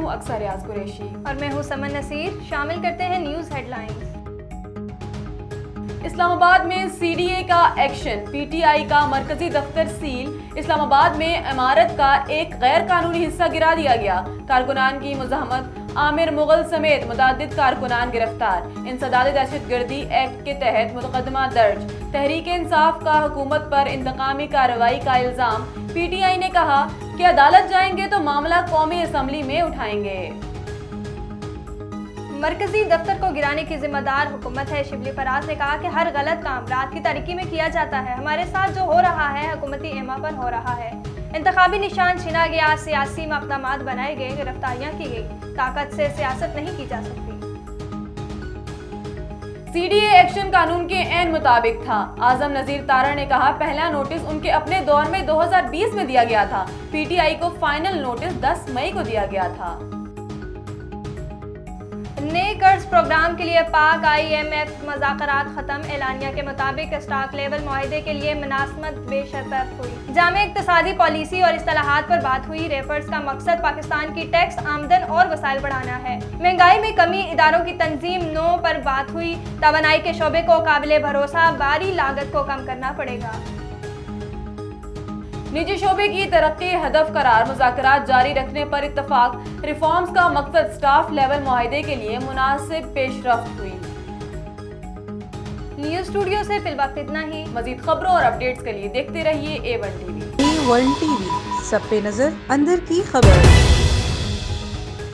ہوں اکثر ریاض قریشی اور میں ہوں سمن نصیر۔ شامل کرتے ہیں نیوز ہیڈ لائنز۔ اسلام آباد میں سی ڈی اے کا ایکشن، پی ٹی آئی کا مرکزی دفتر سیل۔ اسلام آباد میں عمارت کا ایک غیر قانونی حصہ گرا دیا گیا، کارکنان کی مزاحمت، عامر مغل سمیت متعدد کارکنان گرفتار۔ انسداد دہشت گردی ایکٹ کے تحت مقدمہ درج۔ تحریک انصاف کا حکومت پر انتقامی کارروائی کا الزام۔ پی ٹی آئی نے کہا کہ عدالت جائیں گے تو معاملہ قومی اسمبلی میں اٹھائیں گے۔ مرکزی دفتر کو گرانے کی ذمہ دار حکومت ہے۔ شبلی فراز نے کہا کہ ہر غلط کام رات کی تاریکی میں کیا جاتا ہے۔ ہمارے ساتھ جو ہو رہا ہے حکومتی ایما پر ہو رہا ہے۔ انتخابی نشان چھینا گیا، سیاسی مقدمات بنائے گئے، گرفتاریاں کی گئی۔ طاقت سے سیاست نہیں کی جا سکتی۔ سی ڈی اے ایکشن قانون کے عین مطابق تھا۔ اعظم نذیر تارڑ نے کہا پہلا نوٹس ان کے اپنے دور میں 2020 میں دیا گیا تھا۔ پی ٹی آئی کو فائنل نوٹس 10 مئی کو دیا گیا تھا۔ نئے قرض پروگرام کے لیے پاک آئی ایم ایف مذاکرات ختم۔ اعلانیہ کے مطابق اسٹاک لیول معاہدے کے لیے مناسبت بے شرط ہوئی۔ جامع اقتصادی پالیسی اور اصطلاحات پر بات ہوئی۔ ریپرز کا مقصد پاکستان کی ٹیکس آمدن اور وسائل بڑھانا ہے۔ مہنگائی میں کمی، اداروں کی تنظیم نو پر بات ہوئی۔ توانائی کے شعبے کو قابل بھروسہ باری لاگت کو کم کرنا پڑے گا۔ نجی شعبے کی ترقی ہدف قرار، مذاکرات جاری رکھنے پر اتفاق۔ ریفارمز کا مقصد اسٹاف لیول معاہدے کے لیے مناسب پیش رفت ہوئی۔ نیوز اسٹوڈیو سے فی الوقت اتنا ہی۔ مزید خبروں اور اپڈیٹس کے لیے دیکھتے رہیے A1 TV۔ A1 TV، سب پہ نظر، اندر کی خبر۔